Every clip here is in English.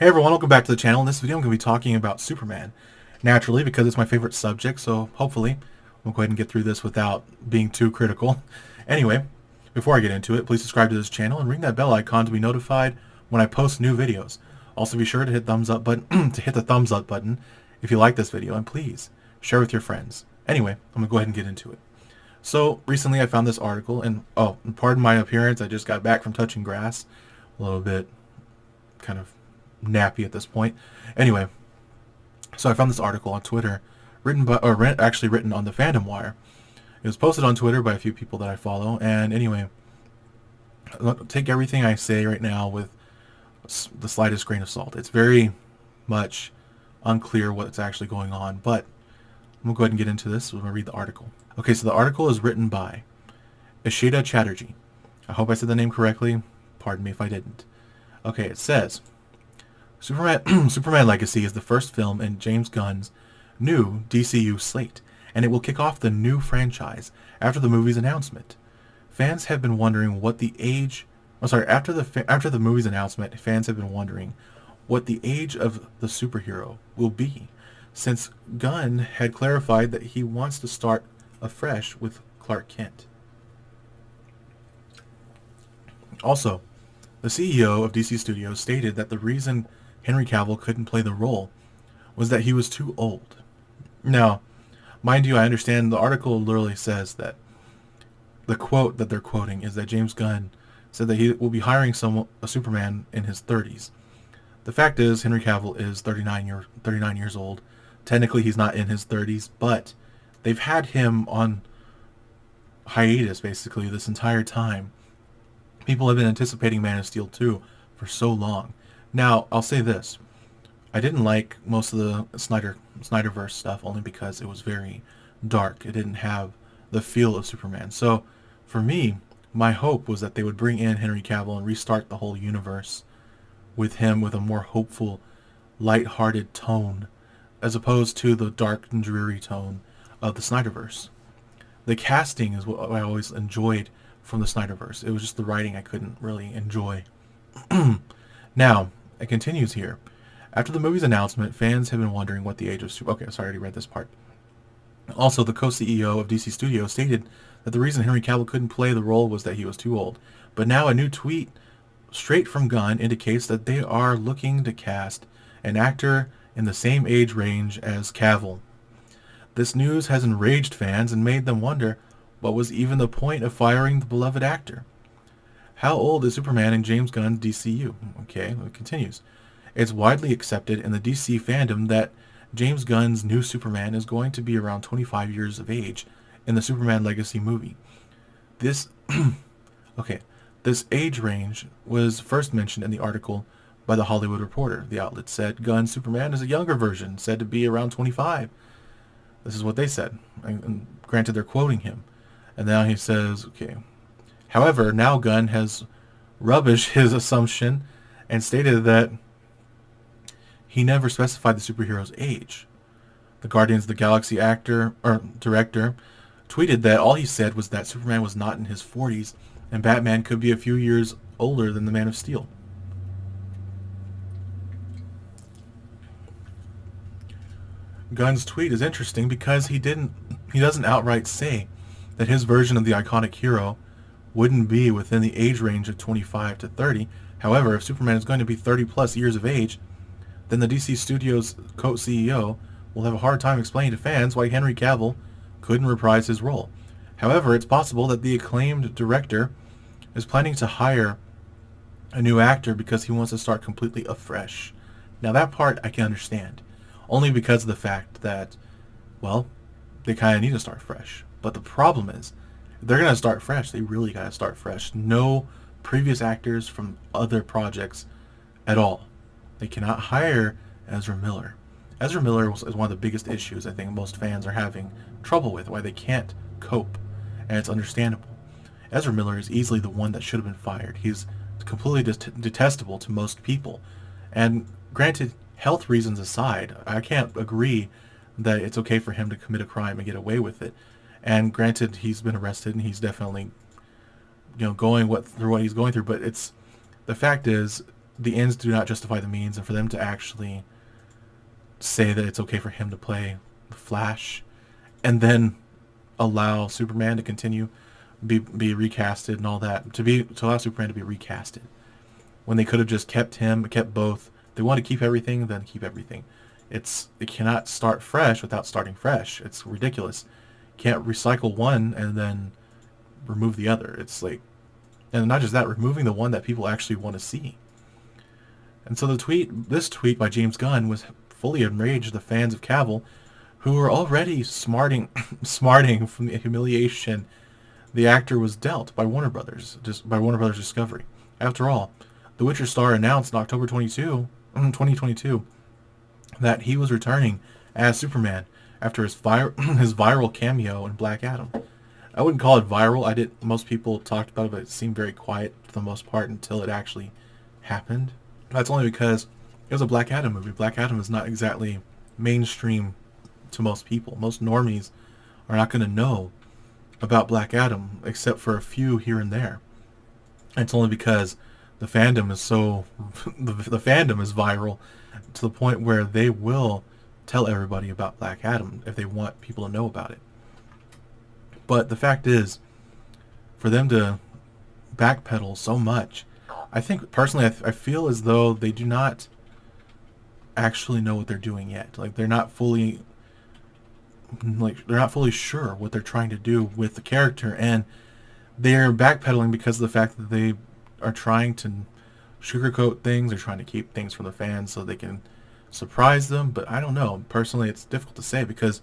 Hey everyone, welcome back to the channel. In this video I'm going to be talking about Superman. Naturally, because it's my favorite subject, so hopefully we'll go ahead and get through this without being too critical. Anyway, before I get into it, please subscribe to this channel and ring that bell icon to be notified when I post new videos. Also be sure to hit thumbs up button to hit the thumbs up button if you like this video, and please share with your friends. Anyway, I'm going to go ahead and get into it. So recently I found this article, and pardon my appearance, I just got back from touching grass. A little bit kind of nappy at this point. Anyway, so I found this article on Twitter, actually written on the Fandom Wire. It was posted on Twitter by a few people that I follow, and anyway, take everything I say right now with the slightest grain of salt. It's very much unclear what's actually going on, but I'm going to go ahead and get into this. I'm going to read the article. Okay, so the article is written by Ishita Chatterjee. I hope I said the name correctly. Pardon me if I didn't. Okay, it says, Superman Legacy is the first film in James Gunn's new DCU slate, and it will kick off the new franchise after the movie's announcement. Fans have been wondering what the age... after the movie's announcement, fans have been wondering what the age of the superhero will be, since Gunn had clarified that he wants to start afresh with Clark Kent. Also, the CEO of DC Studios stated that the reason Henry Cavill couldn't play the role was that he was too old. Now, mind you, I understand the article literally says that the quote that they're quoting is that James Gunn said that he will be hiring a Superman in his 30s. The fact is, Henry Cavill is 39 years old. Technically, he's not in his 30s, but they've had him on hiatus basically this entire time. People have been anticipating Man of Steel 2 for so long. Now, I'll say this. I didn't like most of the Snyderverse stuff only because it was very dark. It didn't have the feel of Superman. So, for me, my hope was that they would bring in Henry Cavill and restart the whole universe with him with a more hopeful, light-hearted tone, as opposed to the dark and dreary tone of the Snyderverse. The casting is what I always enjoyed from the Snyderverse. It was just the writing I couldn't really enjoy. Now, it continues here. After the movie's announcement, fans have been wondering what the age of Superman... Okay, sorry, I already read this part. Also, the co-CEO of DC Studios stated that the reason Henry Cavill couldn't play the role was that he was too old. But now a new tweet straight from Gunn indicates that they are looking to cast an actor in the same age range as Cavill. This news has enraged fans and made them wonder what was even the point of firing the beloved actor. How old is Superman in James Gunn's DCU? Okay, it continues. It's widely accepted in the DC fandom that James Gunn's new Superman is going to be around 25 years of age in the Superman Legacy movie. This age range was first mentioned in the article by The Hollywood Reporter. The outlet said Gunn's Superman is a younger version, said to be around 25. This is what they said. And granted, they're quoting him. And now he says, okay. However, now Gunn has rubbished his assumption and stated that he never specified the superhero's age. The Guardians of the Galaxy director tweeted that all he said was that Superman was not in his 40s and Batman could be a few years older than the Man of Steel. Gunn's tweet is interesting because he doesn't outright say that his version of the iconic hero wouldn't be within the age range of 25 to 30. However, if Superman is going to be 30 plus years of age, then the DC Studios co-CEO will have a hard time explaining to fans why Henry Cavill couldn't reprise his role. However, it's possible that the acclaimed director is planning to hire a new actor because he wants to start completely afresh. Now that part I can understand, only because of the fact that, well, they kind of need to start fresh. But the problem is, if they're going to start fresh, they really got to start fresh. No previous actors from other projects at all. They cannot hire Ezra Miller. Ezra Miller is one of the biggest issues I think most fans are having trouble with, why they can't cope, and it's understandable. Ezra Miller is easily the one that should have been fired. He's completely detestable to most people. And granted, health reasons aside, I can't agree that it's okay for him to commit a crime and get away with it. And granted, he's been arrested and he's definitely, going through what he's going through. But the fact is, the ends do not justify the means, and for them to actually say that it's okay for him to play the Flash, and then allow Superman to continue be recasted and all that, to allow Superman to be recasted when they could have just kept both. They want to keep everything, then keep everything. It cannot start fresh without starting fresh. It's ridiculous. Can't recycle one and then remove the other. It's like, and not just that, removing the one that people actually want to see. And so this tweet by James Gunn was fully enraged the fans of Cavill, who were already smarting from the humiliation the actor was dealt by Warner Brothers Discovery. After all, The Witcher star announced in October 2022, that he was returning as Superman after his viral cameo in Black Adam. I wouldn't call it viral. Most people talked about it, but it seemed very quiet for the most part until it actually happened. That's only because it was a Black Adam movie. Black Adam is not exactly mainstream to most people. Most normies are not going to know about Black Adam except for a few here and there. And it's only because the fandom is the fandom is viral to the point where they will tell everybody about Black Adam if they want people to know about it. But the fact is, for them to backpedal so much, I think personally, I feel as though they do not actually know what they're doing yet. They're not fully sure what they're trying to do with the character, and they're backpedaling because of the fact that they are trying to sugarcoat things. They're trying to keep things from the fans so they can surprise them. But I don't know. Personally, it's difficult to say because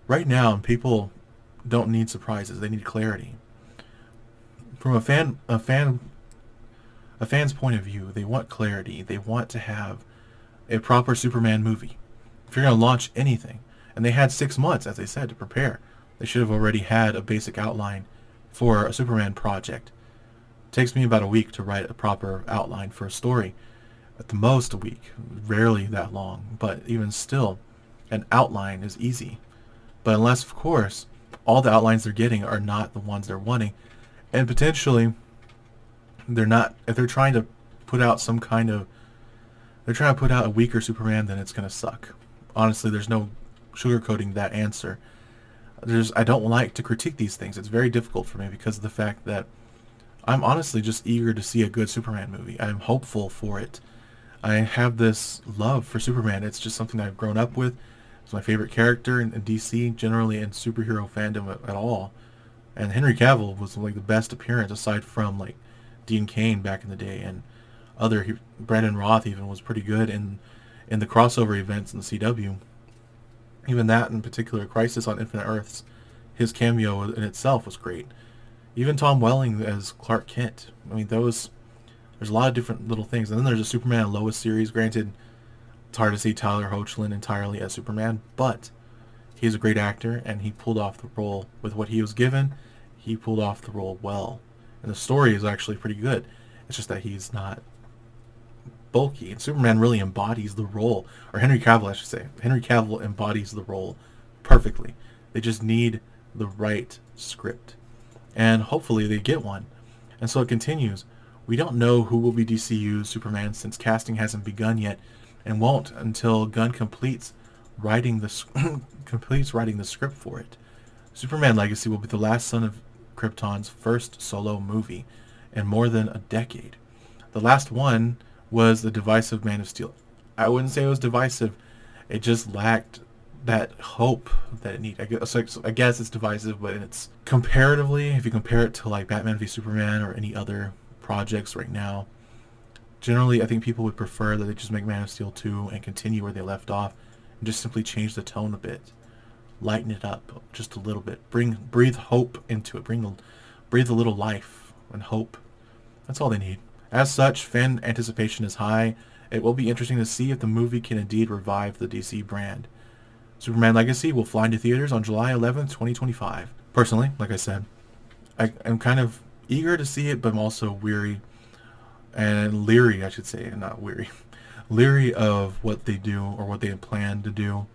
right now people don't need surprises. They need clarity. From a fan's point of view, they want clarity. They want to have a proper Superman movie. If you're going to launch anything, and they had 6 months, as they said, to prepare. They should have already had a basic outline for a Superman project. It takes me about a week to write a proper outline for a story. At the most a week. Rarely that long. But even still, an outline is easy. But unless, of course, all the outlines they're getting are not the ones they're wanting. And potentially, they're not, if they're trying to put out a weaker Superman, then it's going to suck. Honestly, there's no sugarcoating that answer. I don't like to critique these things. It's very difficult for me because of the fact that I'm honestly just eager to see a good Superman movie. I'm hopeful for it. I have this love for Superman. It's just something I've grown up with. It's my favorite character in DC, generally in superhero fandom at all. And Henry Cavill was like the best appearance aside from like Dean Cain back in the day, and Brandon Roth even was pretty good in the crossover events in the CW. Even that in particular, Crisis on Infinite Earths, his cameo in itself was great. Even Tom Welling as Clark Kent. I mean, there's a lot of different little things. And then there's a Superman and Lois series. Granted, it's hard to see Tyler Hoechlin entirely as Superman, but he's a great actor, and he pulled off the role with what he was given. He pulled off the role well. And the story is actually pretty good. It's just that he's not bulky, and Superman really embodies the role, or Henry Cavill, I should say. Henry Cavill embodies the role perfectly. They just need the right script, and hopefully they get one. And so it continues. We don't know who will be DCU's Superman since casting hasn't begun yet, and won't until Gunn completes writing the script for it. Superman Legacy will be the last son of Krypton's first solo movie in more than a decade. The last one was the divisive Man of Steel. I wouldn't say it was divisive. It just lacked that hope that it needed. I guess it's divisive, but it's comparatively, if you compare it to like Batman v Superman or any other projects right now, generally I think people would prefer that they just make Man of Steel 2 and continue where they left off and just simply change the tone a bit. Lighten it up just a little bit. Breathe hope into it. Breathe a little life and hope. That's all they need. As such, fan anticipation is high. It will be interesting to see if the movie can indeed revive the DC brand. Superman Legacy will fly into theaters on July 11th, 2025. Personally, like I said, I'm kind of eager to see it, but I'm also weary and leery, I should say, not weary. Leery of what they do or what they plan to do.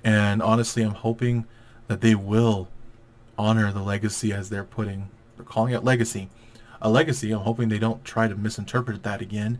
And honestly, I'm hoping that they will honor the legacy as they're calling it legacy. A legacy. I'm hoping they don't try to misinterpret that again.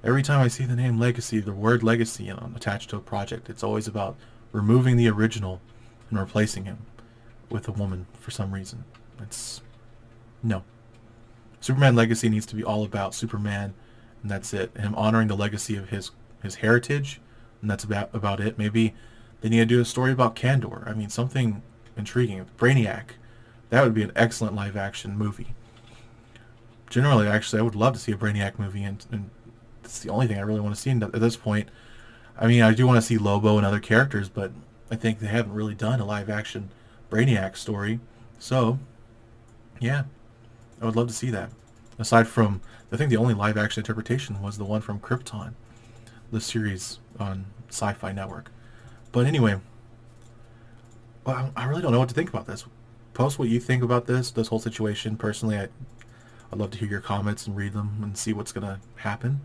Every time I see the name Legacy, the word Legacy attached to a project, it's always about removing the original and replacing him with a woman for some reason. It's no. Superman Legacy needs to be all about Superman, and that's it. Him honoring the legacy of his heritage, and that's about it. Maybe they need to do a story about Kandor. I mean, something intriguing. Brainiac. That would be an excellent live action movie. Generally, actually, I would love to see a Brainiac movie, and it's the only thing I really want to see at this point. I mean, I do want to see Lobo and other characters, but I think they haven't really done a live action Brainiac story. So, yeah, I would love to see that. Aside from, I think the only live action interpretation was the one from Krypton, the series on Sci-Fi Network. But anyway, well, I really don't know what to think about this. Post what you think about this whole situation. Personally, I'd love to hear your comments and read them and see what's going to happen.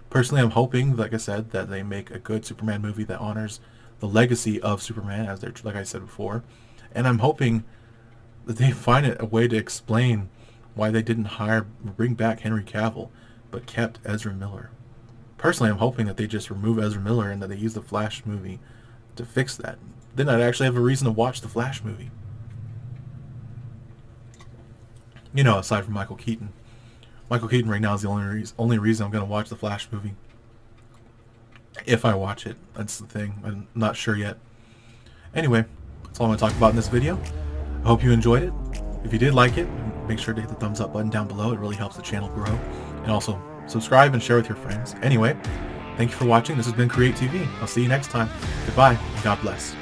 Personally, I'm hoping, like I said, that they make a good Superman movie that honors the legacy of Superman, as they're, like I said before. And I'm hoping that they find a way to explain why they didn't bring back Henry Cavill, but kept Ezra Miller. Personally, I'm hoping that they just remove Ezra Miller and that they use the Flash movie to fix that. Then I'd actually have a reason to watch the Flash movie. You know, aside from Michael Keaton. Michael Keaton right now is the only reason I'm going to watch the Flash movie. If I watch it. That's the thing. I'm not sure yet. Anyway, that's all I'm going to talk about in this video. I hope you enjoyed it. If you did like it, make sure to hit the thumbs up button down below. It really helps the channel grow. And also, subscribe and share with your friends. Anyway, thank you for watching. This has been Create TV. I'll see you next time. Goodbye, and God bless.